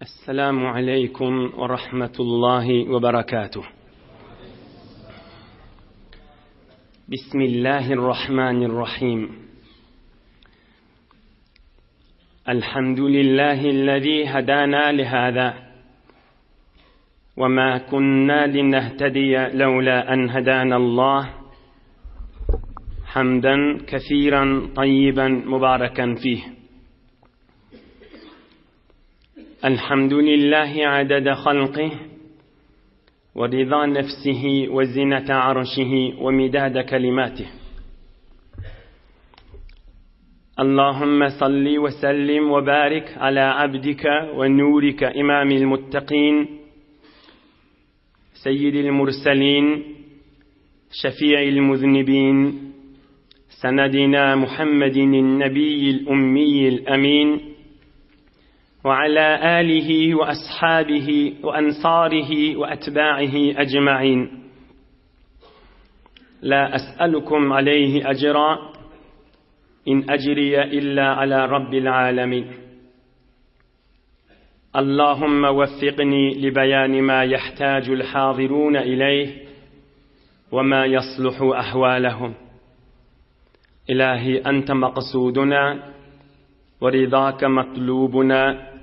السلام عليكم ورحمة الله وبركاته. بسم الله الرحمن الرحيم. الحمد لله الذي هدانا لهذا وما كنا لنهتدي لولا أن هدانا الله، حمدا كثيرا طيبا مباركا فيه. الحمد لله عدد خلقه ورضا نفسه وزنة عرشه ومداد كلماته. اللهم صل وسلم وبارك على عبدك ونورك إمام المتقين سيد المرسلين شفيع المذنبين سندنا محمد النبي الأمي الأمين، وعلى آله وأصحابه وأنصاره وأتباعه أجمعين. لا أسألكم عليه أجرا إن أجري إلا على رب العالمين. اللهم وفقني لبيان ما يحتاج الحاضرون إليه وما يصلح أحوالهم. إلهي أنت مقصودنا ورضاك مطلوبنا،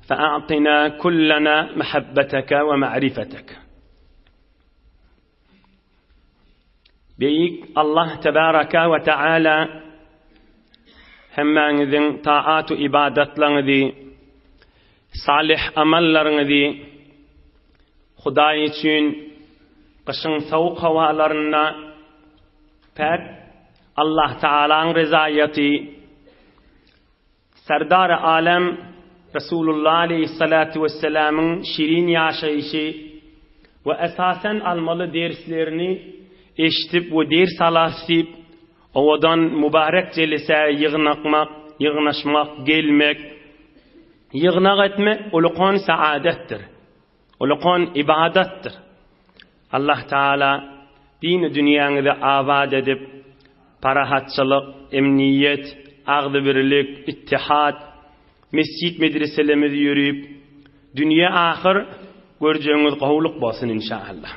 فأعطنا كلنا محبتك ومعرفتك. بيك الله تبارك وتعالى همانذن طاعات إبادت لنذي صالح أمل لنذي خدايتين قشن سوق والرنا فات الله تعالى رضايتي سردار عالم رسول الله عليه الصلاة والسلام شيرين yaşayışı ve esasen almalı derslerini eşitip ve ders alasip odan mübarek celise yığnaşmak, gelmek, yığnak etmek ulukan saadettir, ulukan ibadettir. Allah Teala dini dünyanı abad edip parahatçılık, emniyet, ağdı birlik, ittihat, mescid medreselerimizi yürüyüp dünya ahir göreceğiniz kavuluk basın inşallah.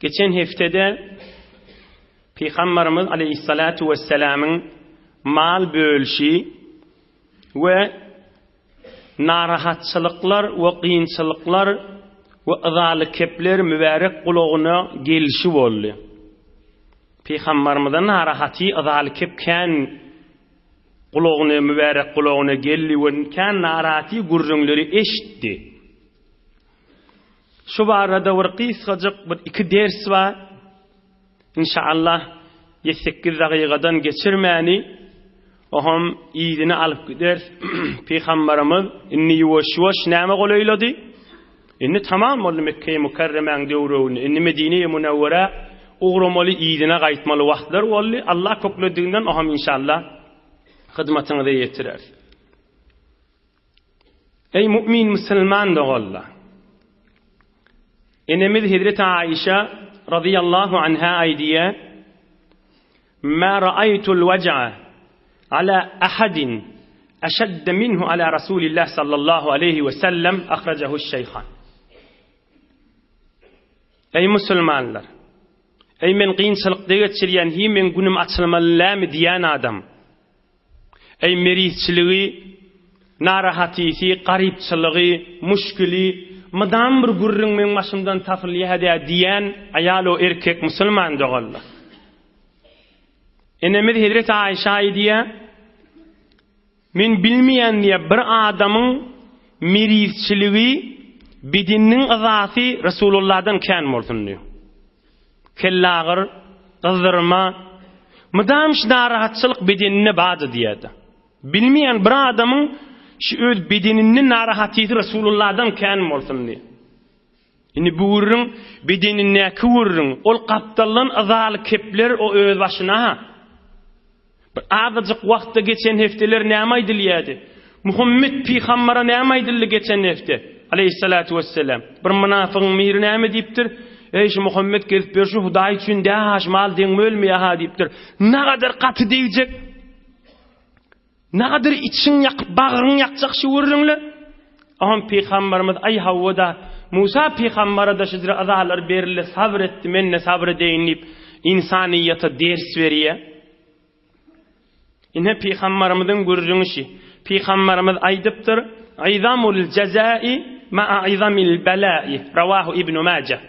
Geçen haftede Peygamberimiz Aleyhissalatu vesselam'ın mal bölüşü ve narahatçılıklar ve kıyınçılıklar ve ızalıkepler mübarek kuluğuna gelişi oldu. Peygamberimizden narahati ızalıkep kan kuluğuna mübarek kuluğuna geldi ve kan narahati gurrunları eşitti. Şu barada bir kısacık bir iki ders var. İnşallah 8 dakikadan geçirmeyeni ohum iyidini alıp gider. Peygamberimiz inni yuvaş nâme qolayladı. İnni tamam oldu Mekke-i Mukarreme'nin devruni. İnni Medine-i Münevvere uğramalı iyidine kayıtmalı vaktler oldu. Allah kokladiğinden ohum inşallah hizmetini de yetirer. Ey mümin Müslüman da Allah. Enemiz Hazreti Aişe radıyallahu anha aydiye ma ra'aytul vec'a ala ahadin eşedde minhu ala Resulillah sallallahu aleyhi ve sellem akhracahu şeyhan. Ey Müslümanlar, ey men qiyinçılıkta geçiryen hi men günüm açılmalı diyen adam, ey merizçiliği, narahatisi, garipçılığı, müşkili, madam bir gurrun men başımdan tafliye hediye diyen ayal o erkek Müslüman da Allah. Enemiz Hazreti Aişe diye men bilmeyen diye bir adamın merizçiliği bedinin azası Resulullah'dan kan molsun diyor. Kellağır, kızdırma, madam narahatçılık bedenine bağlı diyedi. Bilmeyen bir adamın şu öz bedeninin narahatiyeti Resulullah'dan kan molsun diyor. Yani bu vurun bedenine kıvırın, ol kaptalın azalı kepler o öz başına. Bir azıcık vakti geçen hefteler nemaydı liyadi. Muhammed Peygamber'e nemaydı geçen hefte. Aleyhissalatu vesselam. Bir münafığın mihri neme deyiptir. Ey şu Muhammed gelip bir şu Huday için de mal den ölmeye ha deyiptir. Ne kadar katı diyecek. Nadir için yakıp bağırın yakacak şu vururlar. Aham Peygamberimiz ay Havvada Musa Peygamber'e da şidre azalar berildi, sabretti, menne sabredeyin deyip insaniyata ders veriye. Yine Peygamberimizin görürünü şey. Peygamberimiz aydıptır. Aizamul cezai ma'a aizamil belai. Ravahu İbn Majah.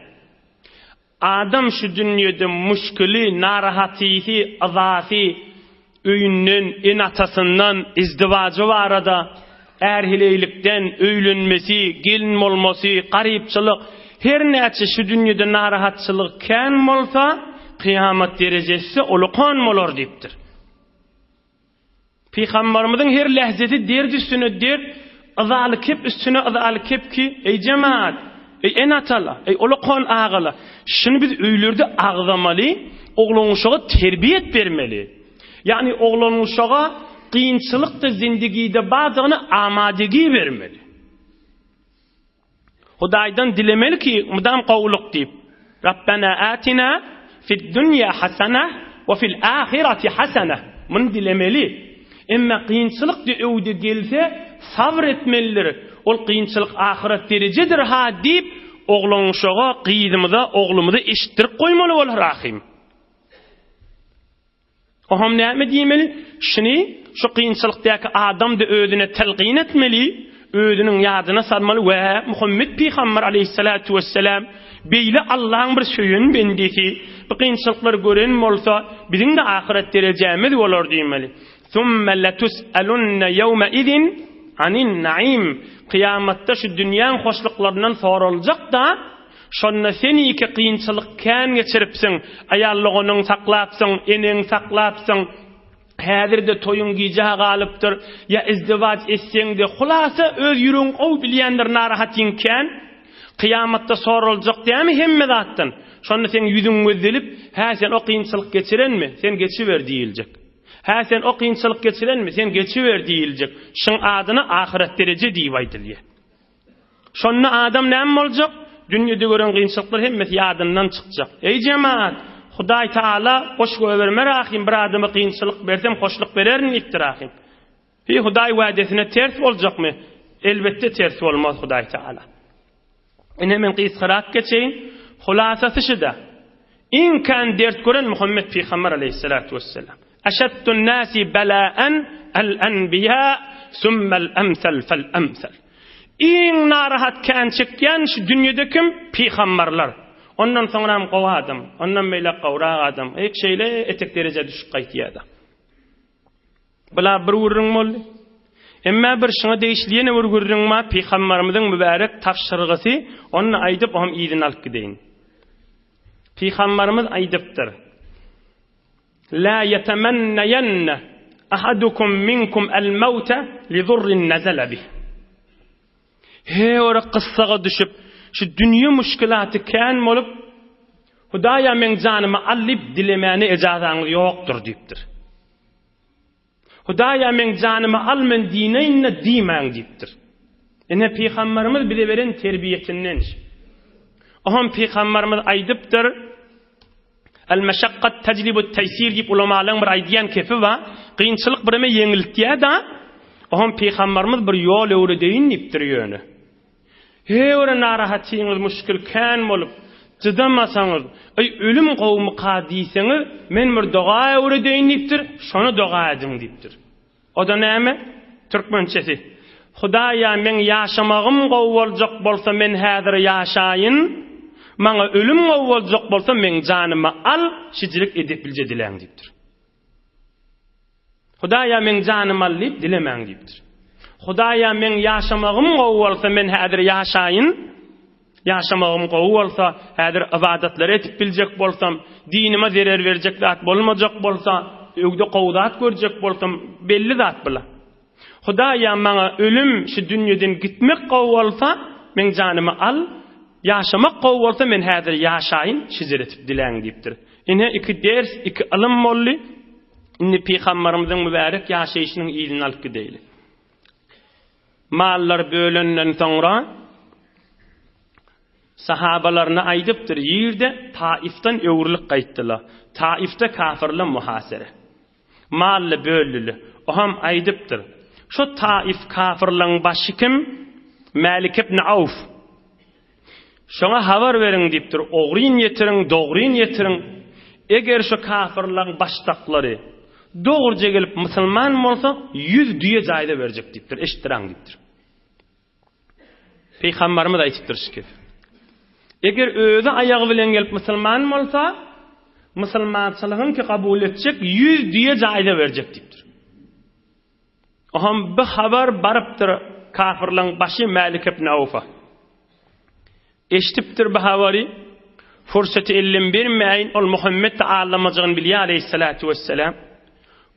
Adam şu dünyada müşkülü, narahatisi, azasi, öyünden, inatasından, izdivacı var arada, erhileylikten, öylünmesi, gelin olması, garipçılık, her neyse şu dünyada narahatçılık kan olsa, kıyamet derecesi olukan olur deyiptir. Peygamberimizin her lehzeti derdi üstüne der, azalı kep üstüne azalı kep ki, ey cemaat, ey enatala, ey olukan ağala, şunu biz öylerde ağzamalı, oğlun uşağı terbiyet vermeli. Yani oğlun uşağı kıyınçılıkta zindagide bazıını amadegi vermeli. Hudaydan dilemeli ki, mudam qavluq deyip, Rabbena atina fid dünya hasana ve fil ahireti hasana. Bunu dilemeli. Emma kıyınçılık de öwde gelse sabretmelidir. Ol kıyınçılık ahiret derecedir ha deyip oğlun uşağı qıydımıza oğlumuza eşittirip koymalı ol rahim. Oham näme diýmeli? Şuni şu kıyınçılıktaki adam da özüne telqin etmeli, özünün ýadyna salmaly we Muhammed Peygamber aleyhissalatu vesselam beýle Allah'ın bir söýün bendisi bu kıyınçılıklar gören bolsa bizim de ahiret derecemiz bolar diýmeli. Thumma latus'alunna yawma idin anin naim. Kıyamatta şu dünyanın hoşluklarından sorulacak da şonna seni iki kıyınçılık kan geçiripsin, ayallığının saklapsın, enin saklapsın, häzirde toyun gijaha galypdyr, ya izdivac etseň de hulasa öz ýürüň ow bilýändir narahatyň kan, kıyamatta sorulacak diými hemme zatdan. Şonna sen ýüzüň gözdelip, ha sen o kıyınçılık geçirenmi? Sen geçiver diýiljek. Ha sen o kıyınçılık geçirenmi? Sen geçiver diýiljek. Şun adyna ahiret derece diýip aýdylýar. Şonna adam näme boljak? Dünyada gören kıyınçılıklar hemmesi yadından çıkacak. Ey cemaat, Huday Taala hoş göverme rahim, bir adama kıyınçılık versem hoşluk verer mi iptir rahim? Huday vaadesine ters olacak mı? Elbette ters olmaz Huday Taala. Hemen kıyıskarak geçeyin. Hulasası şu da. İn kan dert gören Muhammed Peygamber aleyhissalatu vesselam. Eşeddun nasi belâen el-enbiya sümmel emsel fel-emsel. İň narahat kan çekýän şu dünýede kim? Peygamberler. Ondan soňra gowa adam, ondan meýle gowra adam, ek şeýle etek derece düşüp gaýtýardy. Bula bir wurrun boldy. Emma bir şuna değişliýene wurgurrun ma Peygamberimiziň mübarek tapşyrygysy, onu aýdyp hem ýygyny alyp gideýin. Peygamberimiz aýdypdyr. La yatamannayanna ahadukum minkum al-mauta li dhurrin nazala bih. He ora qıssaga düşüp şu dünya müşkilatı kan bolup Hudaya men janymy alyp dilemäni ejazaňyz ýokdur diýipdir. Hudaya men janymy almen dineýinne diýmäň diýipdir. Ene Peygamberimiz bile beren terbiyetinden. Aham Peygamberimiz aýdypdyr. El-meşakkat teclibu teysir diýip ulamalarň bir aýdýan kefi wa kıyınçylyk bireme ýeňiltýär da aham Peygamberimiz bir ýol öwredeýin diýipdir ýöne. Heýere narahatyňyz müşkil kan bolup, jydamasaňyz, ölüm gowmy qadiýseňiz, men bir doga öwredeýin diýipdir, şonu doga ediň diýipdir. O da näme? Türkmençesi. Hudaýa men ýaşamagym gowy boljak bolsa men häzir ýaşaýyn, maňa ölüm gowy boljak bolsa men janymy al, şijilik edip bilje dileň diýipdir. Hudaýa men janymy al diýip dilemäň diýipdir. Hudaýa men ýaşamagym gowy bolsa men häzir ýaşaýyn, ýaşamagym gowy bolsa häzir ibadatlar etip biljek bolsam, dinime zerer berjek zat bolmajak bolsa, öwde gowdat görjek bolsam belli zat bila. Hudaýa maňa ölüm şu dünýeden gitmek gowy bolsa men janymy al, ýaşamak gowy bolsa men häzir ýaşaýyn, şijer etip dileň diýipdir. Ine iki ders, iki ilim bolly. Ine Peygamberimiziň mübarek ýaşaýyşynyň ýylyny alyp gideýli. Mallar bölenden soňra sahabalarına aýdypdyr, ýerde Taif'ten öwürlik gaýtdylar. Taif'te kafirler muhasere. Mally bölüli. Oham aýdypdyr. Şu Taif kafirlaryň başy kim? Malik ibn Auf. Şoňa habar beriň diýipdir. Ogryň ýetiriň, dogryň ýetiriň. Eger şu kafirlaryň başdaklary dogryja gelip musulman bolsa 100 düýe jaýda berjek diýipdir. Eşitdiräň diýipdir. Peýgamberimiz aýtypdyr şeker. Eger özi aýagy bilen gelip musulman bolsa, musulmançylygyny ki kabul etjek 100 düýe jaýda berjek diýipdir. Oham bu habar barypdyr kafirlaryň başy Malik ibn Awfa. Eşitipdir bu habary. Fursati illim bermeýin ol Muhammed allamajygyny bilýär aleyhissalatu vesselam.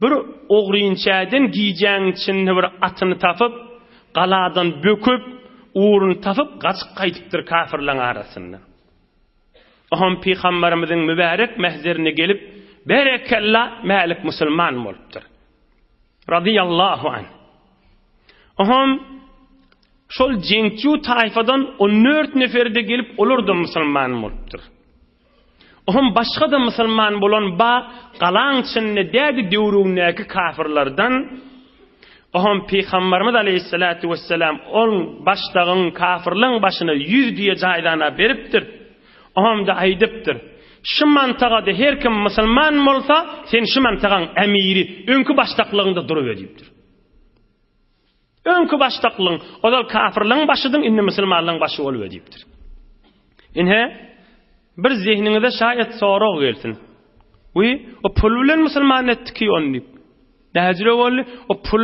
Bir ogryňçadan giýjäň için bir atyny tapyp, galadan böküp, uğrunu tapıp gaçyp gaýtypdyr kafirlaryň arasynda. Oham Peýgamberimiziň mübarek mehzerine gelip, "Berekalla Malik musulman bolupdyr." Radiyallahu anh. Oham şol jeňçü taýfadan 14 neferde gelip olurdy musulman bolupdyr. Oham başga da musulman bolan ba galaň içinde dädi döwrüňdäki kafirlerden Oham Peýgamberimiz aleyhissalatu vesselam on başdagyn kafirlaryň başyna 100 düýe jaýdana beripdir. Oham da aýdypdyr. Şu mantagada her kim musulman bolsa, sen şu mantagaň emiri, öňkü başdaklygyňda durup edipdir. Öňkü başdaklygyň, odal kafirlaryň başydyň, indi musulmanlaryň başy bolup edipdir. Inhe bir zihniňizde şaýat sorag gelsin. O pul bilen musulman etdiki onu diýip. Näzire boldy? O pul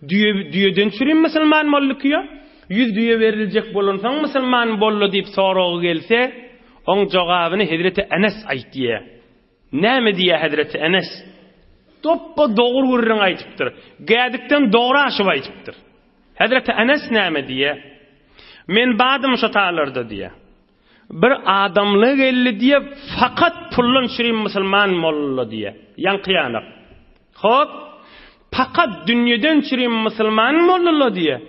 düýeden çürin musulman boldyk ya. 100 düýe beriljek bolansaň musulman boldy diýip sorag gelse, on jogabyny Hazreti Enes aýtdy. Näme diýär Hazreti Enes? Toppa dogry gurrun aýtypdyr. Gädikden dogry aşyp aýtypdyr. Hazreti Enes näme diýär? Men badym şu taýlarda diýär. Bir adamlyk elli diye fakat pullun şirin musulman mollu diye. Yan kıyanak. Hop. Fakat dünyadan şirin musulman mollu diye.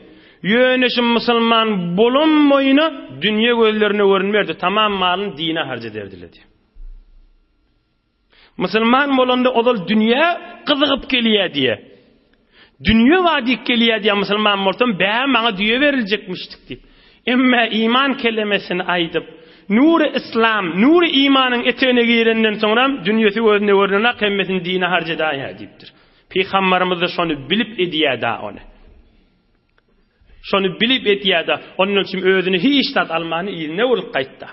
Yöneşim musulman bulunmayına dünya gözlerine görünmerdi. Tamam malın dine harca derdiler diye. Musulman molunda odal dünya kızıgıp geliyor diye. Dünya vadik geliyor diye musulman moltan ben bana dünya verilecekmiştik diye. Emme iman kelimesini aydıp Nur-i İslam, nur-i imanın eteğine girenden sonra dünyası gözüne görünene kıymetin dine harcadaya deyiptir. Peygamberimiz de şonu bilip ediyada onu. Şonu bilip ediyada. Onun için özünü hiç tat almanı iline olup kayıtta.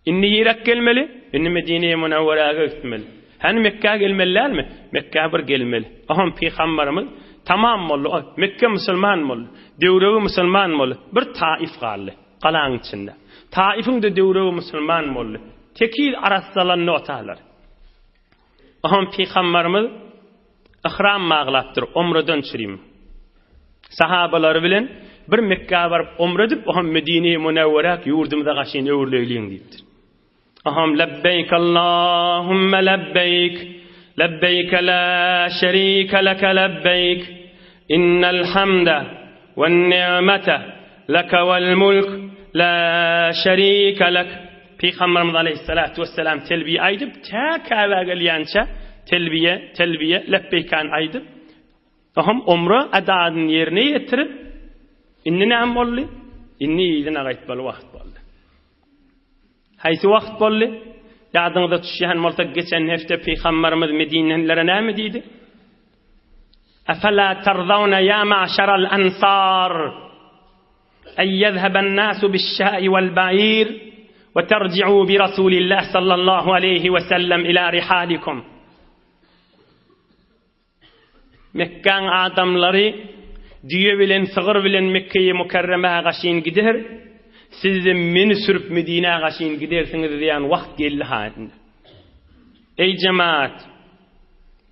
İnni yirek gelmeli, inni Medine'ye Münevvere'ye gitmeli. Hani Mekke'ye gelmeliler mi? Mekke'ye bir gelmeli. Aham Peygamberimiz tamam mollu, Mekke musulman mollu, devrevi musulman mollu, bir taif galli, kalan içinde. Taifin de devrevi musulman mollu. Tekil arasdalanını otalar. Aham Peygamberimiz ihram mağlattır, umradan çürüyüm. Sahabaları bilen bir Mekke'ye varıp umra edip, aham Medine'ye Münevvere'ye yurdumda gaşin öğürleyliyin deyiptir. Aham lebbeyk Allahümme lebbeyk, lebbeyk la şerike leke lebbeyk, innel hamde ve ni'mete leke vel mulk, la şerike lek. Peygamberimiz aleyhissalatu vesselam telbiye aydıp, ta kâve gelyança telbiye lebbeykan aydıp, aham umra adadın yerine yetirip, inni näme bolly? Inni ýygyna gaýtbaly wagt boldy. Haýsy wagt boldy? Ýadyňyza düşýän bolsa geçen hefte Peygamberimiz Medinelilere näme diýdi? Afala tarzawna ya ma'şaral ansar an yadhhaba an-nasu biş-şa'i wal-ba'ir ve terji'u bi Rasulillah sallallahu aleyhi ve sellem ila rihalikum. Mekkeň adamlary düýe bilen sygyr bilen Mekke'ye Mukarreme'ye gaşyn gider. Siz de meni sürüp Medine'ye gaşyn gidersiňiz diýen wagt geldi haýdy. Ey cemaat,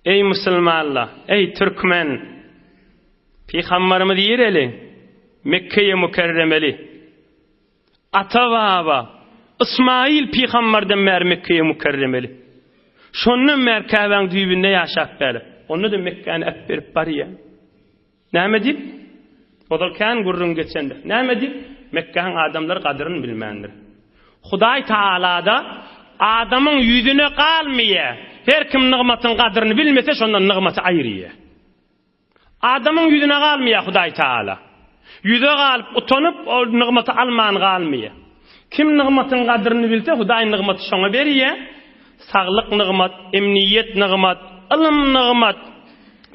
ey musulmanlar, ey türkmen, Peygamberimiz ýereli Mekke'ye Mukarremeli. Ata baba İsmail Peygamberden mer Mekke'ye Mukarremeli. Şonun merkäbeň düýbünde ýaşap berip, onu da Mekke'ni öp berip barýar. Näme dip? Odal kan gurrun geçende. Näme dip? Mekke'nin adamlar kadrını bilmendir. Hudaý Taala da adamın yüzüne kalmaya, her kim nigmatın kadrını bilmese şondan nigmaty aýrýar. Adamın yüzüne galmaya Hudaý Taala. Yüze galyp utanyp o nygmaty alman galmaya. Kim nygmatyň gadryny bilse Hudaý nygmaty şoňa berýär. Saglyk nygmat, emniyet nygmat, ilm nygmat,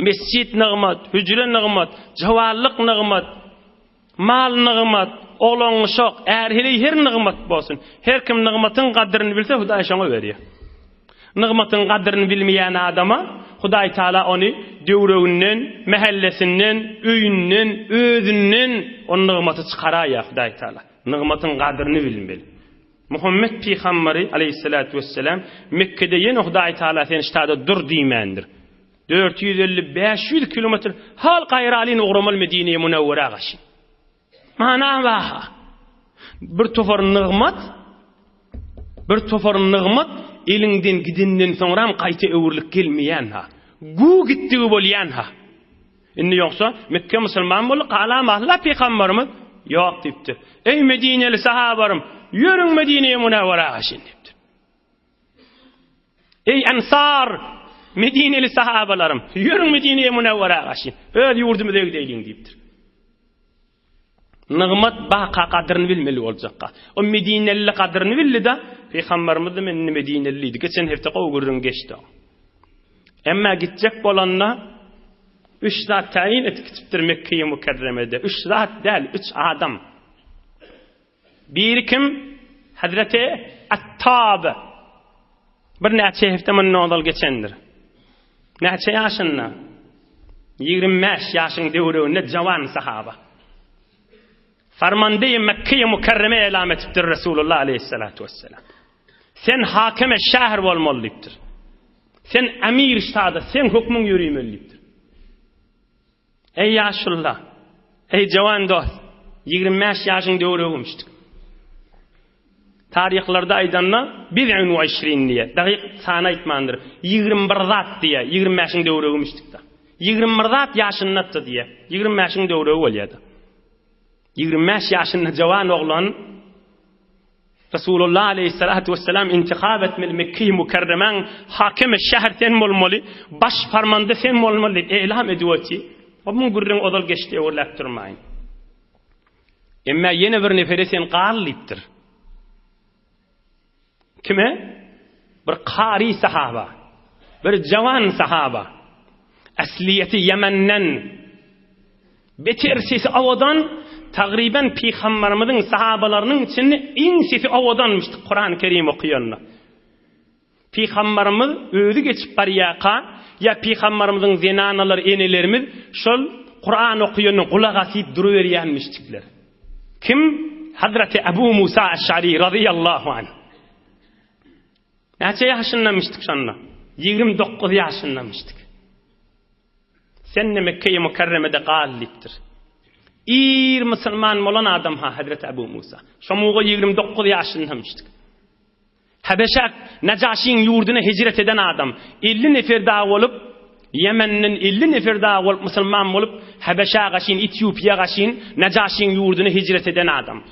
mescid nygmat, hüjre nygmat, jawallyk nygmat, mal nygmat, oglaň şok, erhili her nygmat bolsun. Her kim nygmatyň gadryny bilse Hudaý şoňa berýär. Nygmatyň gadryny bilmeýän adama Hudaý Taala ony döwreginden, mahallesinden, öýünden, özünden on nygmaty çykaraýar Hudaý Taala. Nygmatyň gadryny bilmeli. Muhammed Peygamberi aleyhissalatu vesselam Mekke'de ýene Hudaý Taala sen ştada dur diýmendir. 450-500 kilometr hal gaýralyn ugramal Medine-i Munawwara gaşy. Mana waha. Bir tofar nygmat elinden gidinden soňram gaýta öwürlik gelmeýän ha. Gu gitdigi bolýan ha. Indi ýoksa Mekke musulman bolup ala mahla Peygamberimiz ýok diýipdir. Ey Medineli sahabarym, yürüň Medine-i Munawwara gaşyn diýipdir. Ey Ansar, Medineli sahabalarym, yürüň Medine-i Munawwara gaşyn. Öz ýurdumyza öýdeýin diýipdir. Nygmat baqa kadryny bilmeli boljakka. O Medineli kadryny bildi da Peygamberimiz de men Medineli idi. Geçen hepde gowgurun geçdi. Emma gitjek bolanna 3 zat tayin etipdir Mekke'ye Mukarreme'de. 3 zat değil, 3 adam. Bir kim? Hazreti Attab. Bir neçe hafta mennodal geçendir. Neçe yaşında? 25 yaşın devrinde cavan sahaba. Farmandayı Mekke'ye Mukarreme elam etipdir Resulullah aleyhissalatu vesselam. Sen hakime şehir bolmalydypdyr. Sen emir ştada, sen hukmün yürüýmelidir. Ey yaşullah, ey cavan dost, 25 yaşın döwregimişdik. Tarihlarda aydanna 120 diye, daqiq sana aytmandyr. 21 zat diye, 25 döwregimişdik da. 21 zat yaşynatdy diye, 25 döwregi bolýardy. 25 yaşında cavan oglan Resulullah aleyhissalatu vesselam intikab etmeli Mekke-i Mukarremen hakime şehir sen bolmaly, baş farmanda sen bolmaly elam edýärdi. Omun gurrun odal geçdi öwrläp durmaýyn. Emma ýene bir nefere sen galypdyr. Kime? Bir qari sahaba, bir cavan sahaba. Asliyeti Yemen'den beter sesi awadan taqriban Peygamberimizin sahabalarının içinde en sesi awadanmışdy Kur'an-ı Kerim okuyanlar. Peygamberimiz özü geçip barýaka ya Peygamberimizin zenanalar enelerimiz şol Kur'an okuyanın kulak asyp duruverýänmişdikler. Kim? Hazreti Ebu Musa Eş'ari radıyallahu anh. Neçe yaşınlamıştık şonda? 29 yaşınlamıştık. Senne Mekke-i Mukarreme'de galypdyr. İr musulman bolan adam ha Hazreti Ebu Musa. Şomuga 29 yaşındamışdyk. Habeşak Najaşiň ýurduna hicret eden adam 50 nefer daha bolup Yemen'nin 50 nefer daha bolup musulman bolup Habeşa gaşyn, Etiopiya gaşyn Najaşiň ýurduna hicret eden adam.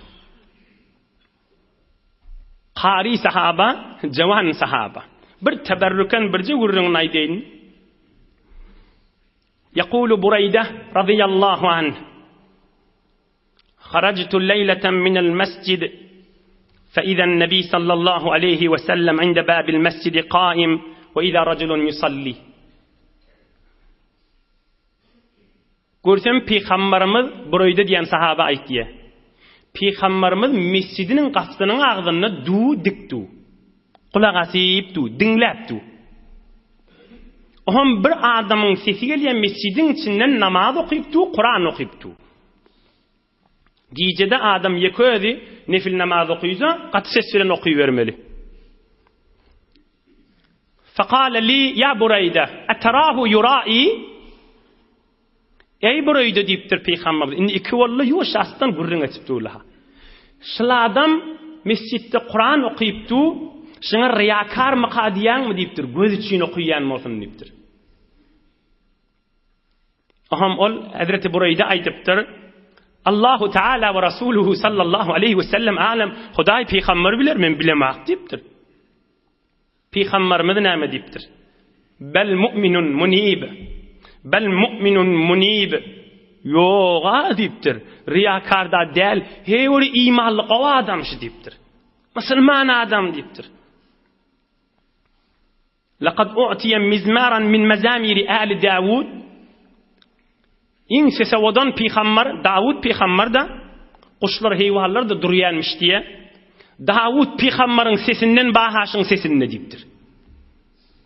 Qari sahaba, cavan sahaba. Bir teberrüken birce gurrun aýdyň. يقول بريدة رضي الله عنه خرجت ليلة من المسجد فإذا النبي صلى الله عليه وسلم عند باب المسجد قائم وإذا رجل يصلي. Görsem Peygamberimiz Burayda diýen sahaba aýtdy. Peygamberimiz mescidiniň gaçdynyň agzyna du dikdi. Kulak asypdy, dinläpdi. Oham bir adamın sesi gelýän mescidin içinden namaz okypdy, Kur'an okypdy. Gecede adam ýeközi nefil namaz okuysa, gaty ses bilen okuybermeli. Faqala li ya Burayda, atarahu yura'i? Ey Burayda diýipdir Peygamber. Indi iki walla ýoş astan gurrun açypdy ulaha. Şol adam mescidde Kur'an okypdy, şuna riyakar maqadiyanmy diýipdir, göz üçin okuyan bolsun diýipdir. Aham ol Hazreti Burayda aýdypdyr. Allahu Teala ve Rasuluhu sallallahu aleyhi ve sellem alem. Hudaý Peygamber biler, men bilemak diýipdir. Peygamberimiz näme diýipdir? Bel mu'minun munib. Bel mu'minun munib. Yoga diptir. Riyakarda değil. Heyori imanlı o adam şu diptir. Müslüman adam diptir. Laqad u'tiya mizmaran min mazamiri ali Davud. İn sesevodan peygamber Davud peygamber da kuşlar heyvanlar da duruyanmış diye. Davud peygamberin sesinden bahaşın sesini diptir.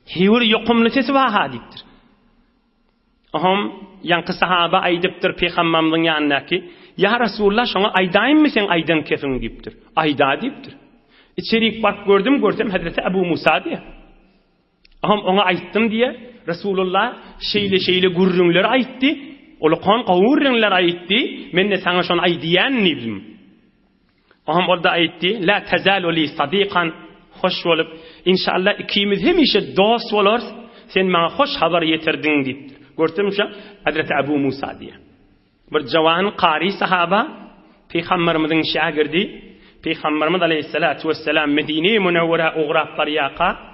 Heyori yokumlu sesi baha diptir. Aham yankı sahaba aydıptır peygamberin yanındaki. Ya Resulullah şuna aydayım mı sen aydan kefin diptir. Ayda diptir. İçerik bak görsem Hazreti Ebu Musa diye. Aham ona ayttım diye Resulullah şeyle gurrunlar aytti. Olukan qavurunlar aytti. Men de sana şuna aydiyan nibim. Aham orada aytti. La tazalu li sadiqan. Hoş olup inşallah ikimiz hemişe dost oluruz. Sen bana hoş haber getirdin diptir. Gördüm şu Hazreti Ebu Musa diye. Bir cavan qari sahaba Peygamberimizin şagirdi. Peygamberimiz Aleyhissalatu vesselam Medine-i Münevvere uğrap baryaqa.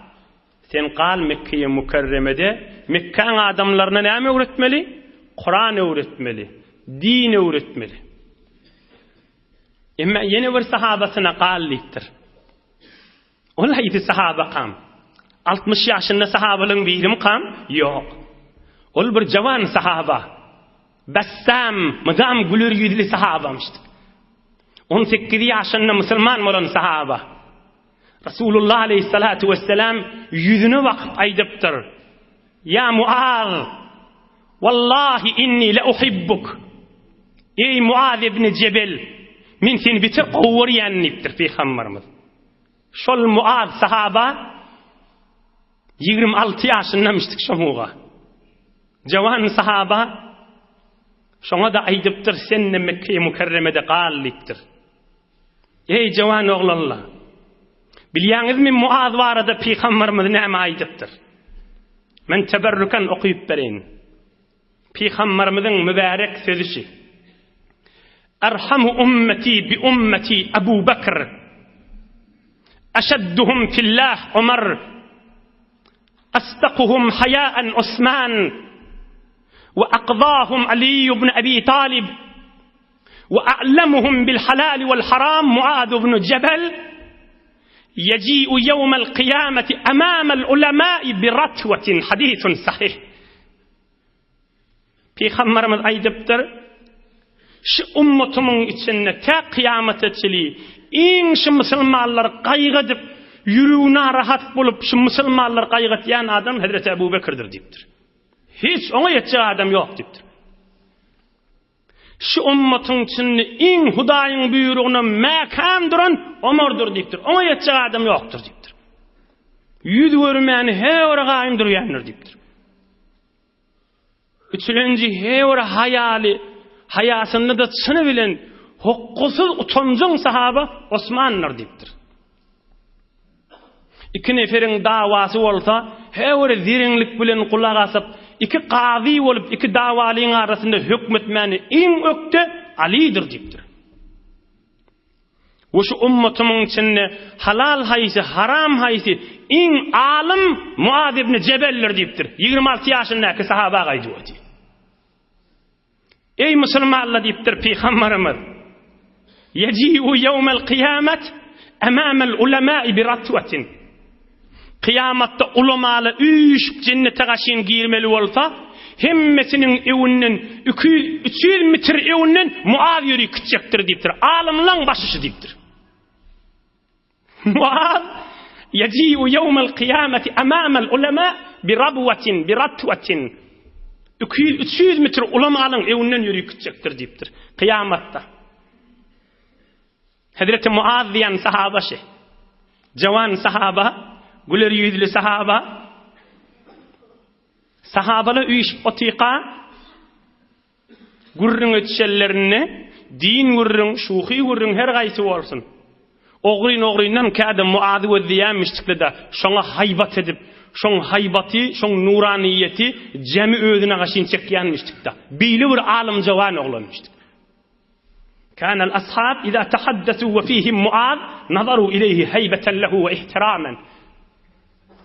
Sen qal Mekke'ye Mükerreme'de Mekke'nin adamlarına ne öğretmeli? Kur'an öğretmeli. Din öğretmeli. Ama yeni bir sahabasına qal diptir. Olaydı sahaba qam. 60 yaşında sahabalığın birim qam? Yok. Ol bir cavan sahaba. Bassam, madam gülür yüzlü sahabamıştı. 18 yaşında Müslüman olan sahaba. Resulullah Aleyhissalatu vesselam yüzüne bakıp aydıptır. Ya Muaz, vallahi inni la uhibbuk. Ey Muaz ibn Cebel, min seni bitir qavuriyaniptir Peygamberimiz. Şol Muaz sahaba 26 yaşındamıştık şomuğa. Cavan sahaba şona da aydıptır senne Mekke-i Mükerreme'de qalliptir. Ey cavan oğlanlar, bilýäňiz mi Muaz barada Peygamberimiz näme aydypdyr? Men teberrüken okuyup bereyin. Peygamberimizin mübarek sözü. Erhamu ummeti bi ummeti Ebu Bekr. Eşedduhum fillah Ömer. Astaquhum haya'an Osman. Ve aqdahum Ali ibn Abi Talib. Ve a'lemuhum bil halal vel haram Muaz ibn Cebel. يجيء يوم القيامة أمام العلماء برتوة حديث صحيح. Peygamberimiz aydıptır. Şu ummatumun içinde ta kıyametçili en şu Müslümanlar qaygıdıp yürüğüne rahat bulup şu Müslümanlar qaygıtyan adam Hazreti Ebu Bekir'dir diptir. Hiç ona yetecek adam yok diptir. Şu ummatın içinde en Hudayın buyruğuna mekam duran Ömer'dir diptir. Ona yetecek adam yoktur diptir. Yüz görmeyeni hevre gayim duruyanlar diptir. Üçüncü hevre hayasında da çını bilen hukkusuz utancın sahaba Osmanlar diptir. İki neferin davası olsa hevre zirinlik bilen kulak asıp iki qazi olup iki davalığın arasında hükmetmeni en ökte Ali'dir diptir. O şu ummatumun içinde halal haysi, haram haysi en alim Muaz ibn Cebel'dir diptir. 26 yaşındaki sahaba gaydı o diye. Ey Müslümanlar diptir Peygamberimiz. Yeci'u yevmel kıyamet emamel ulemâi bir ratvetin. Kıyamatta ulamalı üç cennete kaşın girmeli olsa hemmesinin evinin 300 metre evinin Muaz yürü küçecektir diptir. Alimlan başışı diptir. Muaz yeci'u yevmel kıyameti emamel ulema bir ratvetin. 300 metre ulamalın evinden yürü küçecektir diptir. Kıyamatta. Hazreti Muaz diyen sahaba cavan sahaba, güler yüzlü sahaba, sahabalı uyuşup otiqa, gurrun ötüşellerini, din gurrun, şuhi gurrun her gaysi olsun. Oğruyundan kâda Muaz'ı ve diyemiştikle de, şona haybat edip, şon haybati, şon nuraniyeti, cemi öğüdüne kaşın çekyanmıştık da. Bili bir alim cavan oğlanmıştık. كان الأصحاب إذا تحدثوا وفيهم معاذ نظروا إليه هيبة له واحتراما.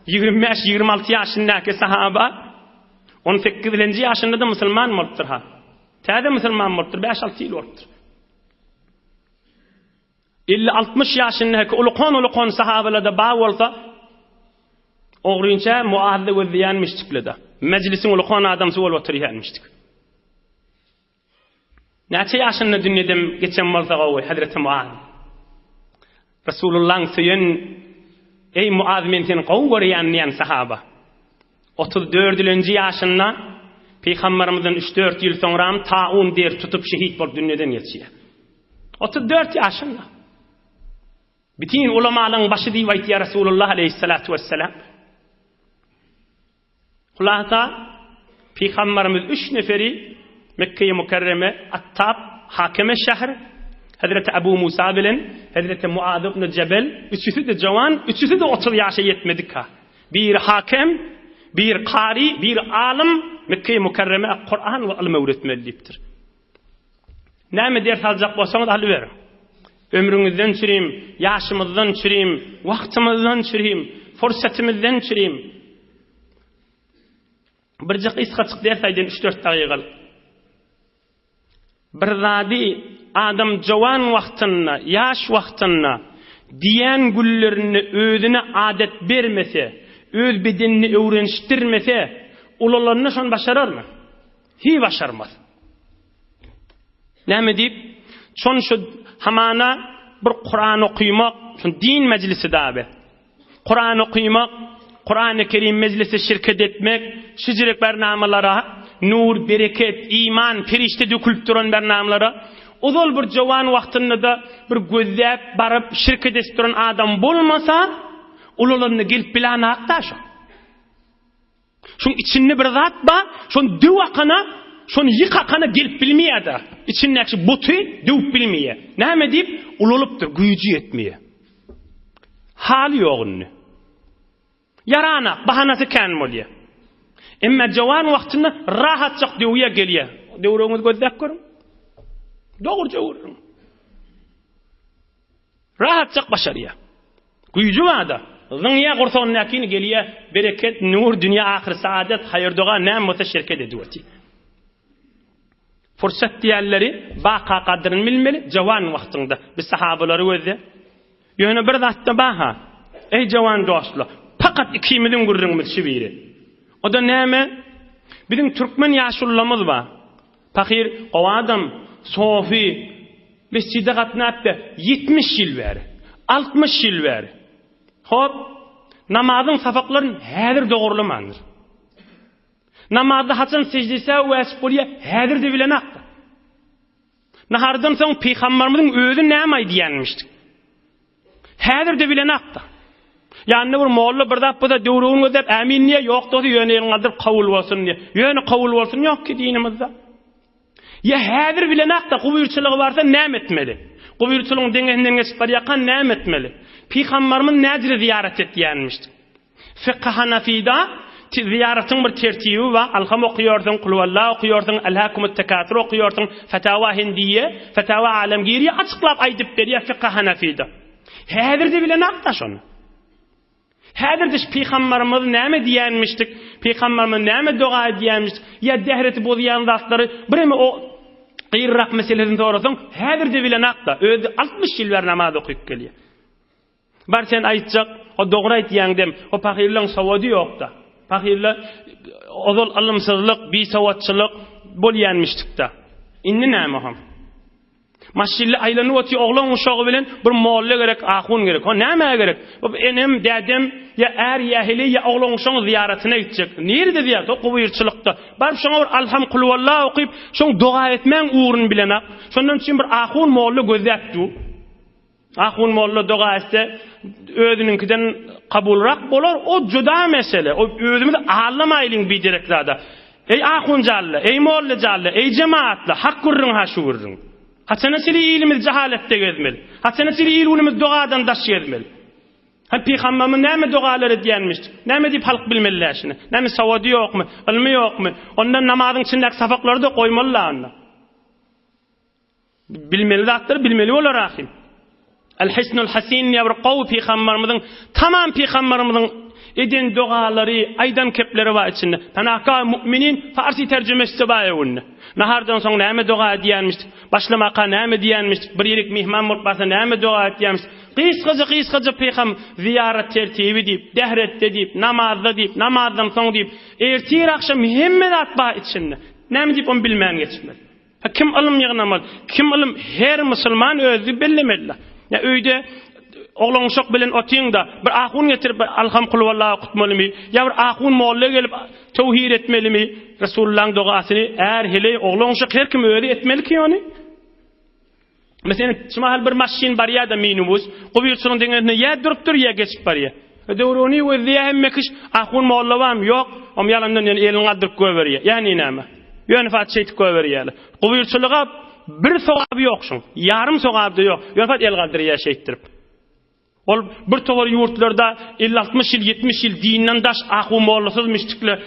25-26 yaşındaki sahaba 18-nji ýaşynda da musulman bolupdyr ha. Täze musulman bolupdyr, 5-6 ýyl bolupdyr. 50-60 ýaşynda ulukon sahabalarda ba bolsa, oğrunça Muaz'da gözleýänmişdikledi. Meclisin ulukon adamsy bolup oturýanmışdyk. Näçe ýaşynda dünýedem geçen bolsa gowy Hazreti Muaz. Resulullah'ın söyün, ey Muaz men seni gowy görýän sahaba. 34-nji ýaşynda Peygamberimizden 3-4 ýyl soňram taun der tutup şehit bolup dünýeden geçýär. 34 ýaşynda. Bütün ulamalyň başy diýip aýtýar Resulullah aleyhissalatu vesselam. Hulata Peygamberimiz 3 neferi Mekke-i Mukarreme, Attab, Hakeme şähri, Hazreti Abu Musa bilen Hazreti Muaz ibn Cebel, üçüsü de jawan, üçüsü de 30 ýaşa ýetmedik ha. Bir hakem, bir qari, bir alim Mekke-i Mukarreme Kur'an we ilm öwretmelipdir. Näme ders aljak bolsaňyz aly berin. Ömrüňizden çüreyim, ýaşymyzdan çüreyim, wagtymyzdan çüreyim, fursatimizden çüreyim. Bir jyk isgaçyk ders aýdyn 3-4 dagygalyk. Bir zady adam jawan wagtyna, ýaş wagtyna diýen güllerini özüne adet bermese, öz bedenini öwrenişdirmese, ulalaryny şon başararmy? Hi başarmaz. Näme diýip? Şon şu hamana bir Kur'an okuymak, şu din meclisi dabe. Kur'an okuymak, Kur'an-ı Kerim meclisi şirket etmek, şücrek bernamalara, nur, bereket, iman, perişte dökülüp duran bernamalara, ozol bir jawan wagtynda da bir gözläp barıp şirket etip duran adam bolmasa, ulalaryny gelip bilen aktaşa. Şun içinde bir zat ba, şun düwakana, şun yıkakana gelip bilmeýär. İçindäki botu döwüp bilmeýär. Näme diýip ulalypdyr, güýji ýetmeýär. Hali ýogyny. Yarana, bahanasy kän bolýar. Emma jawan wagtynda rahatçyk döwüýe gelýär. Döwrüňiz gözläp görüň. Dogry döwrüň. Rahatçyk başarýar. Güýji wada. Dünya gursanyna kini gelýär, bereket, nur, dünýä ahir saadet, hayır doga näme bolsa şirket edýär. Fursat diýerleri baqa qadryny bilmeli, jawan wagtynda. Biz sahabalary gözde. Ýöne bir zatda baha. Ey jawan dostlar, fakat ikimizin gurrunymyz şu biri. O da näme? Bizim türkmen ýaşullamyz bar. Fakir adam, sofi, mescide gatnapdy 70 ýyl bäri, 60 ýyl bäri. Hop, namazyň safaklaryny häzir dogurlamandyr. Namazda haçan secdese wäs bolýar, häzir de bilen akdy. Nahardan soň Peygamberimiziň özü näme diýenmişdi? Häzir de bilen akdy. Ýani bir molla bir zat bu da döwrüň gözep amin niye ýokdy ýöne ýaňadyr kabul bolsun diye. Ýöne kabul bolsun ýok ki dinimizde. Ya häzir bilen akdy gubyrçylygy barsa näme etmeli? Gubyrçylygyň deňinden geçip barýakan näme etmeli? Peygamberimiz näjre ziyaret etdiýänmişdi. Fiqh Hanafida ziyaretin bir tertibi var. Alham okuyorsun, Kulvallah okuyorsun, Elhakumut Tekatür okuyorsun, Fetava Hindiye, Fetava Alemgiriye açıklap aydıp veriyor Fiqh Hanafida. Häzir de bilen akda şonu. Häzir de Peygamberimiz näme diýenmişdik? Peygamberimiz näme dua diýenmişdik? Ya dehreti bolýan zatlary birimi o gyrrak meselesini sorasyň, häzir de bilen akda. Özü 60 ýyl ber namaz okuyup gelýär. Bar sen aýtjak, o dogry aýtýandem, o pahirlaň sawady ýokda. Pahirler ozol alımsızlyk, bisawatçylyk bolýanmışdykda. Indi näme ham? Maşylle aýlanyp oty oglan uşagy bilen bir molla gerek, ahun gerek. O näme gerek? Bu enem, dädem ya er ýahili ya oglan uşagy ziyaretine gitjek. Nerede diýär? O gubyrçylykda. Barıp şoňa bir alham kulwallah okyp, şoň dua etmäň uğrun bilen ak. Şondan üçin bir ahun molla gözläpdi. Ahun molla dua etse özüninkiden kabulrak bolar, o juda mesele. O özümüz ağlamaýlyň bir direklerde. Ey ahun jalle, ey molla jalle, ey cemaatla hak gurrun ha şu gurrun. Haçana sili ilimiz cehaletde gezmeli. Haçana sili ilimiz duadan daş gezmeli. Ha Peygamberimiz näme dualary diýenmişdi? Näme diýip halk bilmeliler şunu? Näme sawady ýokmy, ilmi ýokmy? Ondan namazyň içindäki safaklary da goýmalylar. Bilmeli zatlar bilmeli bolar ahim. El-Hisnul Hasin diye bir qaw Peygamberimizin tamam Peygamberimizin eden duaları, aydan kepleri var içinde. Tanaka müminin Farsi tercümesi var onun. Nahardan sonra näme dua diýenmişdik. Başlamaka näme diýenmişdik. Bir ýerik mihman bolup barsa näme dua diýenmişdik. Qysgaja peýgam ziyaret tertibi diýip, dehretde diýip, namazda diýip, namazdan soň diýip, ertir akşam hemme atba içinde. Näme diýip onu bilmän geçmez. Kim ilm ýygnamaly? Kim ilm her musulman özü bilmeli. Ya öýde oğlan şok bilen otyňda bir ahun getirip alham kul vallahu kutmalymy? Ya bir ahun molla gelip tawhid etmelimi? Resulullah'ın duasyny eğer hele oğlan şok her kim öýde etmeli ki ony? Mesela şumahal bir maşin bar ya da minibus, gubiyursunun deňeňine ya durupdyr ya geçip bar ya. Döwrüni we diýemmekiş ahun molla bam ýok, om ýalandan elini gadyryp goýberýär. Yani näme? Yönfat şeytik goýberýärler. Gubiyurçylyga bir sogaby ýok şoň. Yarım sogaby da ýok. Yönfat el galdyrýar şeytirip. Ol bir togar ýurtlarda 50-60 ýyl 70 ýyl dinden daş ahun mollasyz müştikler.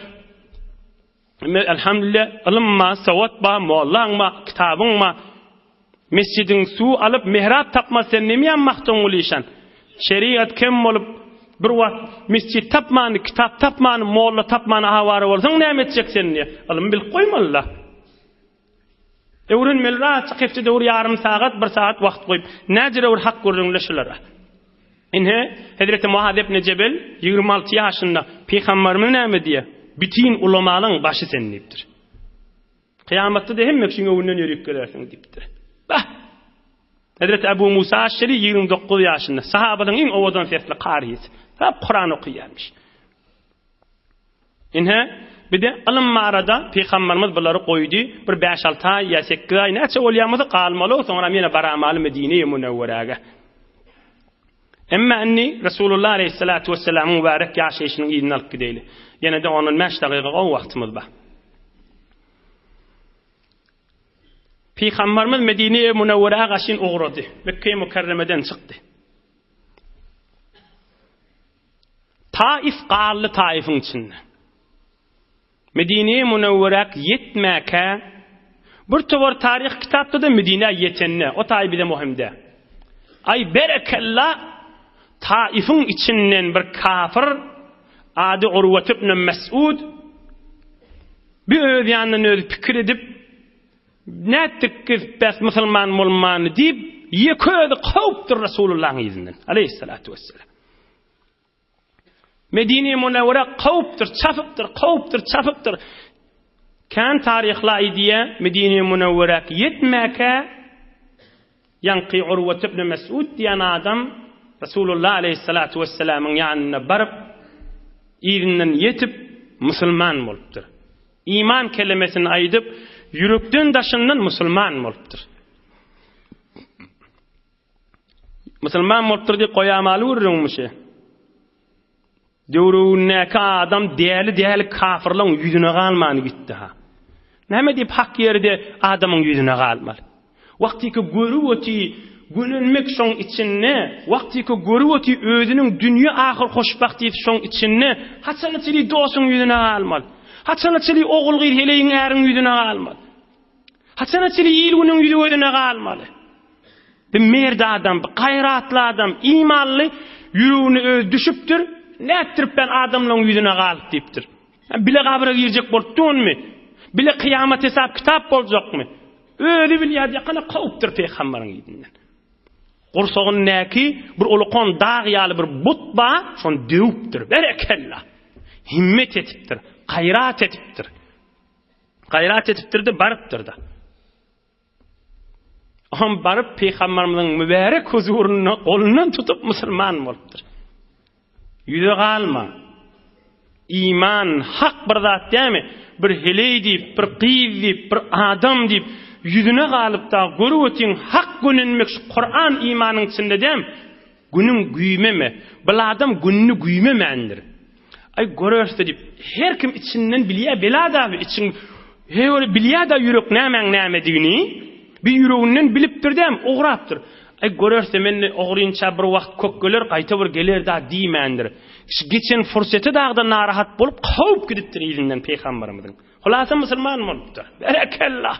Elhamdülillah ilmma, sawatba, mollaňma, kitabyňma mescidin su alıp mihrap tapma sen nemi yanmaktan ulişan. Şeriat kem olup bir wagt mescid tapmany, kitap tapmany, molla tapmany hawary bolsaň näme etjek sen diye. Alym bil goýmalla. Öwrün melrat çykypdy döwür yarım saat, 1 saat wagt goýup, näjere bir hak görüňleşiler. Inhe Hazreti Muaz ibn Cebel 26 ýaşynda peýgamberimiz näme diye? Bitin ulamalyň başy sen diýipdir. Kıyamatda da hemme şeňe öwünden ýörüp gelersiň diýipdir. Hazreti Ebu Musa Aş'ari 29 yaşında. Sahabadan en ovadan sesli qariyesi. Hep Kur'an okuyarmış. İnhe bir de alım mağarada Peygamberimiz bunları koydu. Bir 5-6 ay ya 8 ay neçe olyamızı qalmalı. Sonra yine baramalı Medine'ye Münevveraga. Emma anni Resulullah Aleyhissalatu vesselam mübarek yaşayışının iyini alıp gideyli. Yine de onun 5 dakika o vaktimiz var. Peygamberimiz Medine'ye Münevveraga gaşyn uğradı. Mekke-i Mukarreme'den çıktı. Taif qallı Taif'in içinde. Medine'ye Münevverak yetmeke bir tovar tarih kitapta da Medine yetenne. O Taif'i de muhimde. Ay berekella Taif'in içinden bir kafir adı Urvat ibn Mes'ud bir öz yandan öz pikir edip nettik bes musulman mulman deyip yeköde qawptur Resulullah'ın izinden aleyhissalatu vesselam. Medine-i Münevvere qawptur, çapıptır. Kan tarihla idiye Medine-i Münevvere yetmeke yanqi Urvat ibn Mes'ud diyen adam Resulullah aleyhissalatu vesselam'ın yanına barıp izinden yetip musulman bolupdur. İman kelimesini aydıp yürekden daşından musulman bolupdur. Musulman bolupdur diye koyamalı urunmuşu. Döwrünnäki adam däli kafirlaň ýüzüne galmany gitdi ha. Näme diýip hak ýerde adamyň ýüzüne galmaly? Wagtyky görüp öti gününmek şoň içinde, wagtyky görüp öti özüniň dünýä ahyr hoşbagtyny şoň içinde, haçanyçyly dostuň ýüzüne galmaly. Haçanyçyly oğul gyr heleýiň äriň ýüzüne galmaly. Haçanyçyly ýylgynyň ýüzüne galmaly. Bir merde adam, bir gaýratly adam, imanly ýüregine öz düşüpdir. Nättirip ben adamlaň ýüzüne galyp diýipdir. Bile gabyra girjek bolupdyrmy? Bile kıyamet hesap kitap boljakmy? Öýle bilýär ýakana qawpdyr peýgamberiň ýüzünden. Gursagyň näki bir ulukon dağ ýaly bir but ba, şonu döwüpdir. Berekella. Himmet etipdir, gayrat etipdir. Gayrat etipdir de barypdyr da. Aham baryp peýgamberimiň mübarek huzuruny golundan tutup musulman bolupdyr. Yüze galma. İman hak bir zat dämi? Bir heley diýip, bir gyz diýip, bir adam diýip yüzüne galyp da görüwetiň hak gününmek Kur'an imanyň içinde däm. Günün güýmeme. Bu adam gününü güýmemendir. Ay görürse diýip her kim içinden bilýär belada için heýle bilýär da ýürek näme diýini bir ýüreginden bilipdir däm, ograpdyr. Ay görürse meni oğruyunça bir wagt kökgeler qayta bir geler da diýmendir. Geçen fursatı dağda narahat bolup qawp gidipdir izinden peýgamberimiň. Hulasa musulman bolupdyr. Berekallah.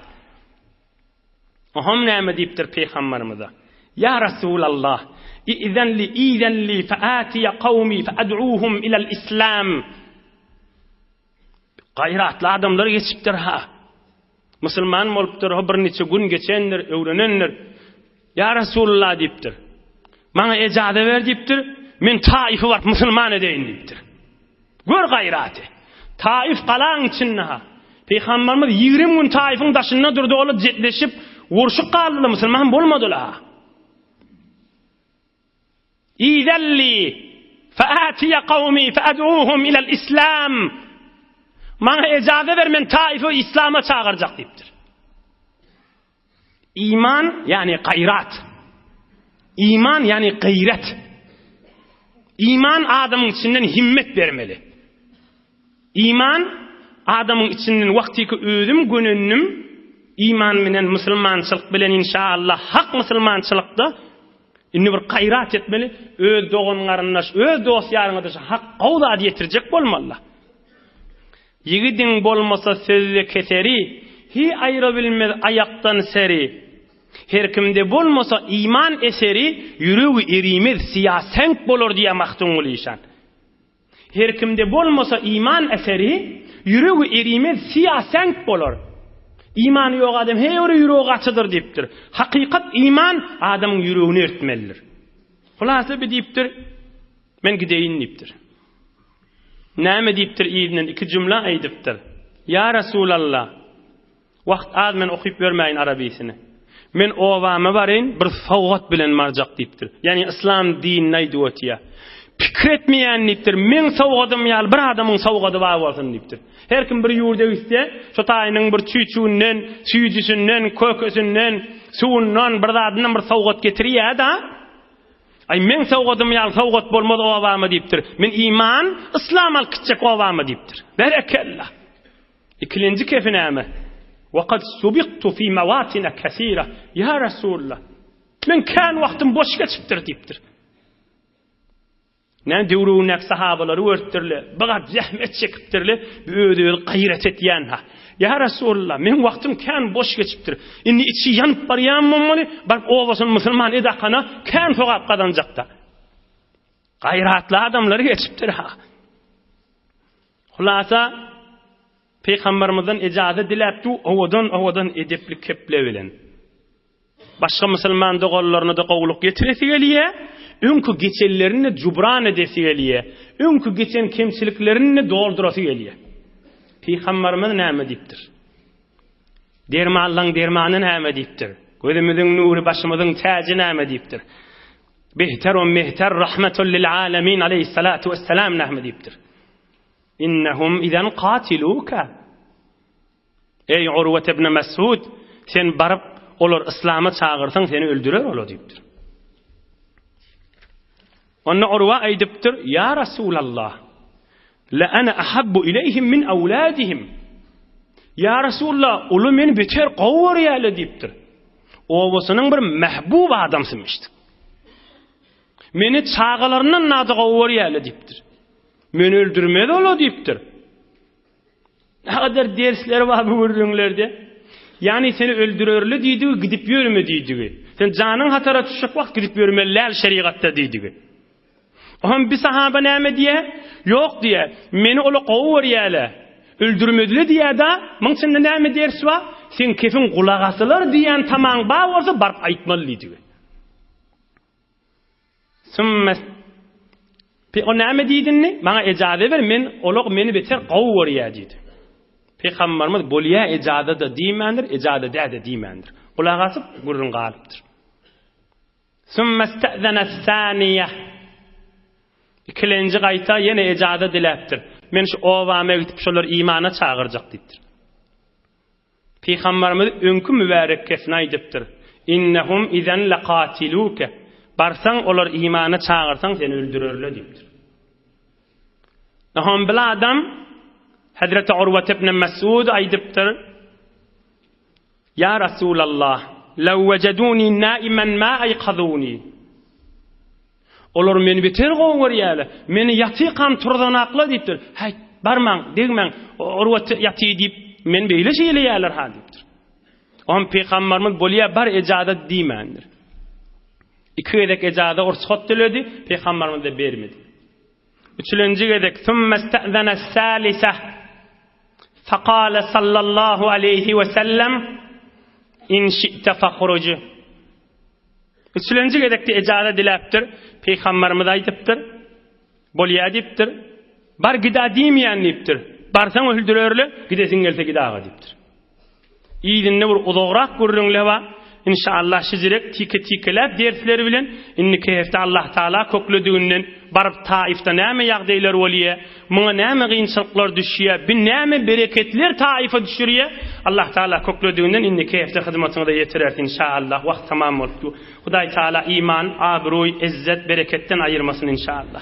Aham näme diýipdir peýgamberimize? Ya Resulallah, İzen li fa'atiya qawmi fa'ad'uuhum ilal islam. Gayratlı adamlar geçipdir ha. Müslüman bolupdyr, bir neçe gün geçendir, öwrenendir. Ya Resulullah diýipdir. Maňa ejada ber diýipdir. Men Taify bar musulman edeýin diýipdir. Gör gayraty. Taif galaň içinde ha. Peygamberimiz 20 gün Taif'in daşynda durdy, olar jetleşip urşup galdylar, musulman bolmadylar. İzelli fa'atiya qawmi fa'ad'uuhum ilal islam. Maňa ejada ber, men Taify İslam'a çağırjak diýipdir. İman yani gayrat. İman yani gayret. İman adamın içinden himmet vermeli. İman adamın içinden wagtyky özüm gönünnüm iman bilen musulmançylyk bilen inşallah hak musulmançylykda inni bir gayrat etmeli. Öz dogan garyndaş, öz dost ýaryňa hak gowda ýetirjek bolmaly. Yigidin bolmasa sözle keseri, hi aýra bilmez ayaktan seri. Her kimde bolmasa iman eseri, ýüregi erimez siýasenk bolar diýe maktun bolýan. Her kimde bolmasa iman eseri, ýüregi erimez siýasenk bolar. İman ýok adam heýre ýüregi açydyr diýipdir. Hakykat iman adamyň ýüregini ertmelidir. Hulasa bir diýipdir, men gideýin diýipdir. Näme diýipdir ýygynyň iki jümle aýdypdyr. Ya Resulallah, wagt az men okyp bermäyin arabiýasyny. Men owama baryn bir sowgat bilen marjak diýipdir. Yani İslam dinine aýdypdyr. Pikir etmeýän diýipdir. Men sowgadym ýaly bir adamyň sowgady bar bolsun diýipdir. Her kim bir ýurda gitse, şo taýynyň bir çüýçünden, süýjüsünden, kökösünden, suwundan bir zadynyň bir sowgat getirýär da, ay men sowgadym ýaly sowgat bolmaz owama diýipdir. Men iman, İslam alkytjak owama diýipdir. Berekallah. İkinji kefinäme. وقد سبقت في مواطن كثيرة يا رسول الله من كان وقت boş geçipdir diýipdir. Ne döwrünek sahabalar örtdirli, bagat zahmet çekipdirli, öýde gayret etýän ha. Ya Resulullah, men wagtym kan boş geçipdir. Indi içi yanıp barýan bolmaly, bar owasyň musulman edakana kan sogap gadanjakda. Gayratly adamlar geçipdir ha. Hulasa Peygamberimizden icazet diläpdi, owadan edepli keple bilen. Başga musulman dogallaryna da gowluk getiresi gelýär, öňkü geçenlerini jubran edesi gelýär, öňkü geçen kemçiliklerini doldurasy gelýär. Peygamberimiz näme diýipdir? Dermanlaň dermany näme diýipdir? Gözümüziň nury başymyzyň täji näme diýipdir? Mehter rahmetul lil alamin aleyhissalatu vesselam näme diýipdir? İnnehum izen qatiluka. Ey Urwat ibn Mas'ud, sen barıp olar İslam'a çağırsan seni öldürer olar diýipdir. Onda Urwa aýdypdyr, ya Resulallah, la ana ahabbu ilayhim min awladihim. Ya Resulullah, ulu meni beter gowur ýaly diýipdir. Owasynyň bir mahbub adamsymyşdy. Meni çağalaryndan nady gowur ýaly diýipdir. Men öldürmedi ola diýipdir. Ne kadar dersler var bu görüňlerde. Yani seni öldürörlü diýdigi, gidip ýörme diýdigi. Sen janyň hatara düşjek wagt gidip ýörmeliler şeriatda diýdigi. Ohan bir sahaba näme diýe? Ýok diýe. Meni ola gowur ýaly. Öldürmediler diýe da, muň sende näme ders var? Sen kefin gulak asylar diýen tamaň bar bolsa barp aýtmaly diýdigi. Summa Peygamber diýdinni, maňa ejazet ber, men olaq meni beter gowur ýa diýdi. Peygamberimiz bolýa ejazet da diýmendir, ejazet da diýmendir. Gulak asyp gurrun galypdyr. Summa ista'zana as-saniyah. İkilenji gaýta ýene ejazet diläpdir. Men şu owama gitip şolar imana çağırjak diýipdir. Peygamberimiz öňkü mübarek kesine aýdypdyr. İnnehum izen laqatiluka. Barsan olar imana çağırsan seni öldürürler diýipdir. Nahon bil adam Hazreti Urwat ibn Mas'ud aýdypdyr. Ya Resulallah, law wajaduni na'iman ma ayqaduni. Olar meni beter gowur ýaly. Meni ýatykan turdanakla diýipdir. Hay, barmaň, degmeň, Urwat ýaty diýip men beýle şeýle ýalar ha diýipdir. On Peygamberimiz bolýa bar ejazet diýmendir. İki gedek ecada ursat diledi, Peygamberimiz de bermedi. Üçüncü gedek thumma ista'zana as-salisah faqala sallallahu aleyhi ve sellem in şi'te fakhruj. Üçüncü gedekde ecada diläpdir, Peygamberimiz aýdypdyr. Bolýa diýipdir. Bar gida diýmeýän diýipdir. Barsaň öldürörle, gidesin gelse gidaga diýipdir. İýdinne bir uzagrak görüňle İnşallah şizirek tike-tikelep dersleri bilen inni kehefte Allah Taala köklediğinden barıp Taif'te näme ýagdaýlar bolýa, muňa näme gynçylyklar düşýär, bir näme bereketler Taif'e düşürýär. Allah Taala köklediğinden inni kehefte hyzmatyňyza ýetirär inşallah. Wagt tamam boldy. Hudaý Taala iman, abruy, izzet, bereketten aýyrmasyn inşallah.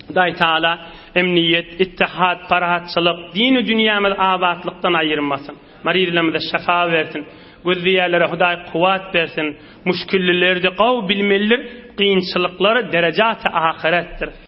Hudaý Taala emniyet, ittihad, parahatçylyk, dini dünýämiz abatlykdan aýyrmasyn. Maridlerimize şafa versin. Gözleyerlere Hudaý kuvat versin. Müşkillilerde qaw bilmeliler, qiyinçılıkları derecat-ı ahirettir.